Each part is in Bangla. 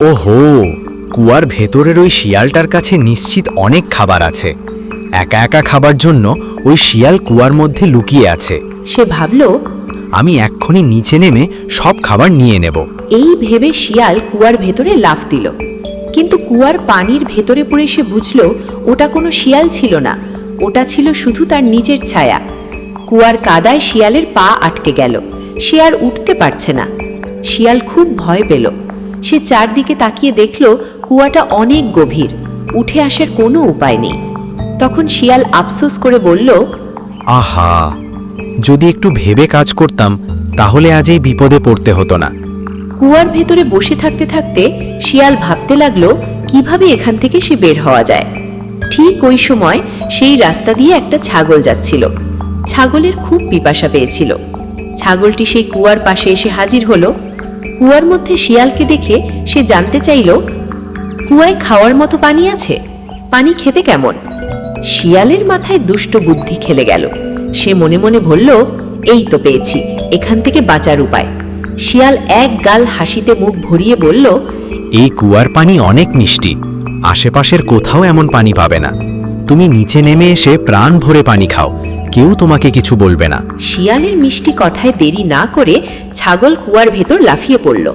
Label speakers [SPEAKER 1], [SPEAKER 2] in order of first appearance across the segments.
[SPEAKER 1] ওহো, কুয়ার ভেতরের ওই শিয়ালটার কাছে নিশ্চিত অনেক খাবার আছে। একা একা খাবার জন্য ওই শিয়াল কুয়ার মধ্যে লুকিয়ে আছে।
[SPEAKER 2] সে ভাবল।
[SPEAKER 1] আমি এক্ষুনি নিচে নেমে সব খাবার নিয়ে নেব।
[SPEAKER 2] এই ভেবে শিয়াল কুয়ার ভেতরে লাফ দিল, কিন্তু কুয়ার পানির ভেতরে পড়ে সে বুঝল ওটা কোনো শিয়াল ছিল না, ওটা ছিল শুধু তার নিজের ছায়া। কুয়ার কাদায় শিয়ালের পা আটকে গেল, সে আর উঠতে পারছে না। শিয়াল খুব ভয় পেল। সে চারদিকে তাকিয়ে দেখল কুয়াটা অনেক গভীর, উঠে আসার কোনো উপায় নেই। তখন শিয়াল আফসোস করে বলল,
[SPEAKER 1] আহা, যদি একটু ভেবে কাজ করতাম তাহলে আজ এই বিপদে পড়তে হতো না।
[SPEAKER 2] কুয়ার ভেতরে বসে থাকতে থাকতে শিয়াল ভাবতে লাগলো কিভাবে এখান থেকে সে বের হওয়া যায়। ঠিক ওই সময় সেই রাস্তা দিয়ে একটা ছাগল যাচ্ছিল। ছাগলের খুব পিপাসা পেয়েছিল। ছাগলটি সেই কুয়ার পাশে এসে হাজির হলো। কুয়ার মধ্যে শিয়ালকে দেখে সে জানতে চাইল, কুয়ায় খাওয়ার মতো পানি আছে? পানি খেতে কেমন? শিয়ালের মাথায় দুষ্ট বুদ্ধি খেলে গেল। সে মনে মনে বলল, এই তো পেয়েছি, এখান থেকে বাঁচার উপায়। শিয়াল এক গাল হাসিতে মুখ ভরিয়ে বলল,
[SPEAKER 1] এই কুয়ার পানি অনেক মিষ্টি, আশেপাশের কোথাও এমন পানি পাবে না। তুমি নিচে নেমে এসে প্রাণ ভরে পানি খাও, কেউ তোমাকে কিছু বলবে না।
[SPEAKER 2] শিয়ালের মিষ্টি কথায় দেরি না করে ছাগল কুয়ার ভেতর লাফিয়ে পড়ল।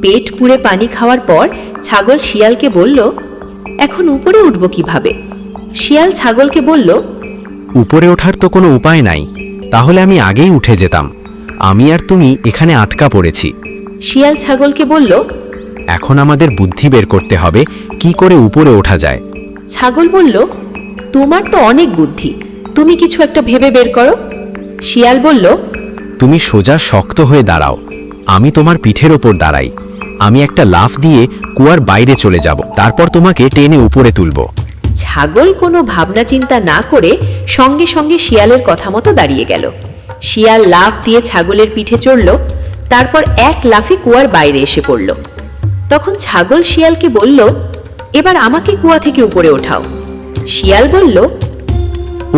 [SPEAKER 2] পেট পুড়ে পানি খাওয়ার পর ছাগল শিয়ালকে বলল, এখন উপরে উঠব কিভাবে? শিয়াল ছাগলকে বলল,
[SPEAKER 1] উপরে ওঠার তো কোনো উপায় নাই, তাহলে আমি আগেই উঠে যেতাম। আমি আর তুমি এখানে আটকা পড়েছি।
[SPEAKER 2] শিয়াল ছাগলকে বলল।
[SPEAKER 1] এখন আমাদের বুদ্ধি বের করতে হবে কি করে উপরে ওঠা যায়।
[SPEAKER 2] ছাগল বলল, তোমার তো অনেক বুদ্ধি, তুমি কিছু একটা ভেবে বের করো। শিয়াল বলল,
[SPEAKER 1] তুমি সোজা শক্ত হয়ে দাঁড়াও, আমি তোমার পিঠের ওপর দাঁড়াই। আমি একটা লাফ দিয়ে কুয়ার বাইরে চলে যাব, তারপর তোমাকে টেনে উপরে তুলব।
[SPEAKER 2] ছাগল কোনো ভাবনা চিন্তা না করে সঙ্গে সঙ্গে শিয়ালের কথা মতো দাঁড়িয়ে গেল। শিয়াল লাফ দিয়ে ছাগলের পিঠে চড়ল, তারপর এক লাফে কুয়ার বাইরে এসে পড়ল। তখন ছাগল শিয়ালকে বলল, এবার আমাকে কুয়া থেকে উপরে ওঠাও। শিয়াল বলল,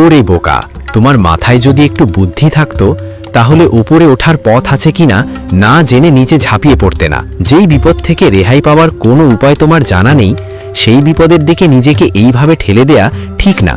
[SPEAKER 1] ওরে বোকা, তোমার মাথায় যদি একটু বুদ্ধি থাকতো তাহলে উপরে ওঠার পথ আছে কিনা না জেনে নিচে ঝাঁপিয়ে পড়তে না। যেই বিপদ থেকে রেহাই পাওয়ার কোনো উপায় তোমার জানা নেই, সেই বিপদের দিকে নিজেকে এইভাবে ঠেলে দেয়া ঠিক না।